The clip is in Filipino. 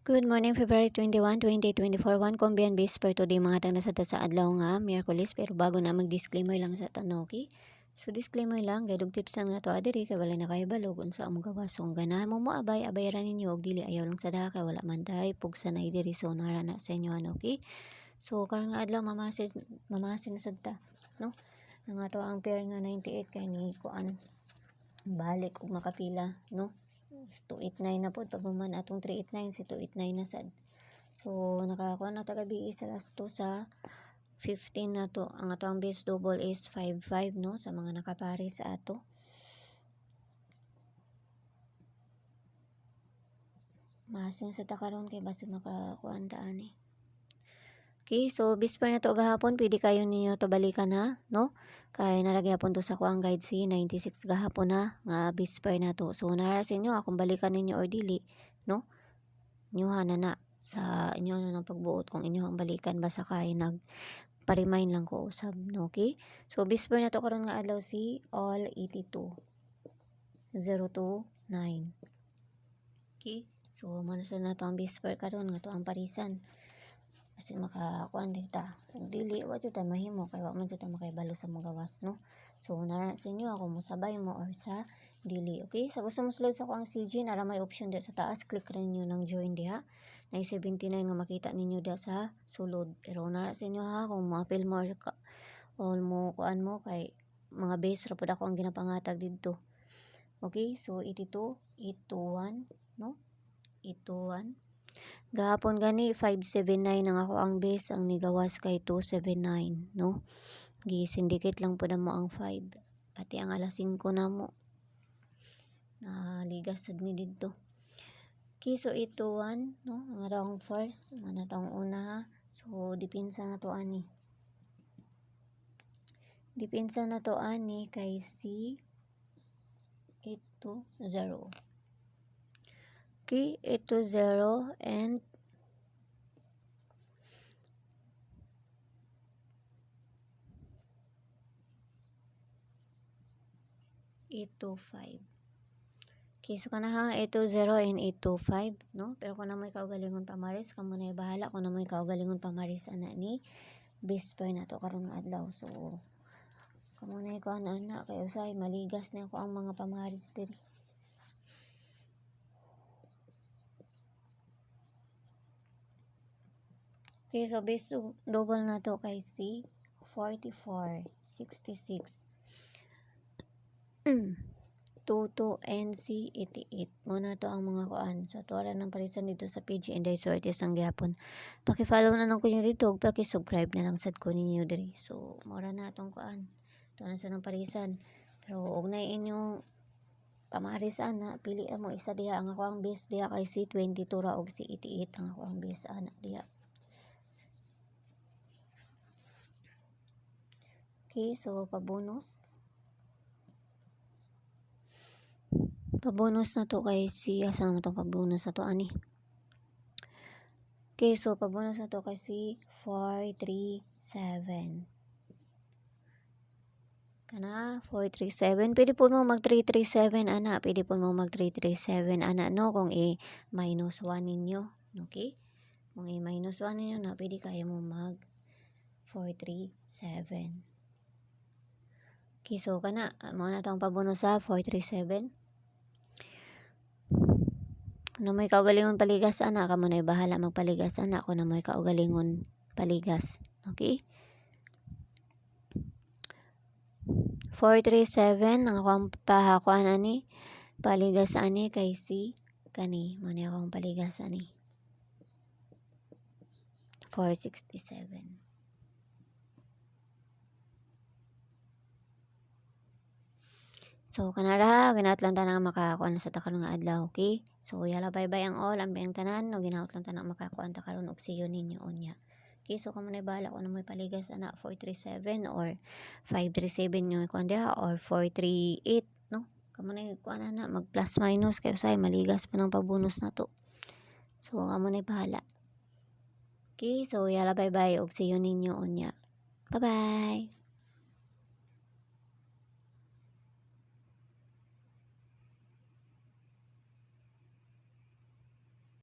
Good morning, February 21, 2024. One kombiyan base per today mga tang nasa sa adlaw nga, Miyerkules. Pero bago na mag-disclaimer lang sa tanoki. So disclaimer lang, gaidog tips lang nga to adiri kay wala na kayo balog unsa ang gawas. So ganahan mo moabay, abayaran ninyo og dili ayaw lang sa daha kay wala man tay pugsa na diri so narana sa inyo ano, okay? So karon nga adlaw mamasin sad ta, no? Ang ato ang pair nga 98 kay ni kuan balik og makapila, no? 289 na po pag man atong 389 si 289 na sad. So nakakuha na tagabi sa last to sa 15 na to. Ang ato ang base double is 55 no sa mga nakapari sa ato. Masin sa takaron kay basta makakuan ta ani. Okay, so bisper na to gahapon, pwede kayo ninyo to balikan ha, no? Kay naragyapon to sa kuang guide si 96 gahapon na nga bisper na to. So nara sa inyo akong balikan ninyo or dili, no? Inyuha na sa inyo na ng pagbuot kung inyo ang balikan basta kay nagpa-remind lang ko usab, no? Okay? So bisper na to karon nga adlaw si all 82 029. Okay? So manusod na to ang bisper karon nga to ang parisan. Kasi makakuan dita dili wa jud ta mahimo kay wa man jud ta makaibalo sa mga gawas no. So nara sa inyo ako mosabay mo or sa dili, okay? Sa gusto mo sulod sa kuang CG nara may option di sa taas, click rin niyo ng join diha. Na 79 nga makita ninyo diha sa sulod. Pero nara sa inyo ha kung mo-appeal mo or mo kuan mo kay mga base ra pud ako ang ginapangatag didto. Okay? So 82 821 no? 821 gahapon gani 579 ang ako ang base, ang nigawas kay 279 no. Gi-syndicate lang po na mo ang 5 pati ang alas 5 na mo ligas sad mi didto. Okay, so 821 no ang atong first mana tong una ha. So dipinsa na to ani kay si 820. Okay, 820 and 825. Okay, so kanahang 820 and 825, no? Pero kung namoy kaugalingon pamaris, kamo na bahala kung namoy kaugalingon pamaris ana ni bisper na to karon nga adlaw. So kamo na ko ana kay usay maligas na ako ang mga pamaris diri. Okay, so base double na to kay si 44, 66, 22, and si 88. Muna to ang mga kuan. Sa tuwara ng parisan dito sa PG and Sorties ang gihapon. Paki-follow na lang ko nyo dito. Paki-subscribe na lang sad ko ninyo diri. So, mura na itong kuan. Ito na sa ng parisan. Pero, huwag na inyong pamarisan na. Pili mo isa diha. Ang ako ang base diha kay si 22 ra og si 88. Ang ako ang base ana diha. Okay, so pabonus na to kay si asa naman tong pabonus na to ani. Okay, so pabonus na to kay si 437 kana 437. Pwede po mo mag 337 ana, pwede po mo mag 337 ana no kung i-minus 1 ninyo, okay? Kung i-minus 1 ninyo na pwede kaya mo mag 437. Okay, so kana mo na tong pabonus sa 437. Na may kaugalingon paligas ana kamo na bahala magpaligas ana ko na may kaugalingon paligas, okay? 437 ang akong pahakuan ani paligas ani kay si kani mo na akong paligas ani 467. So kanara ginaot lang tanang makakuan sa takaron nga adlaw, okay? So yala bye-bye ang all, ang tanan no ginaot lang tanang makakuan ta karon og siyo ninyo unya. Okay, so kamo na bahala kung ano may paligas ana 437 or 537 nyo kuan diha or 438 no. Kamo na kuan ana mag plus minus kay usay maligas pa ng pabonus na to. So kamo na bahala. Okay, so yala bye-bye og siyo ninyo unya. Bye-bye.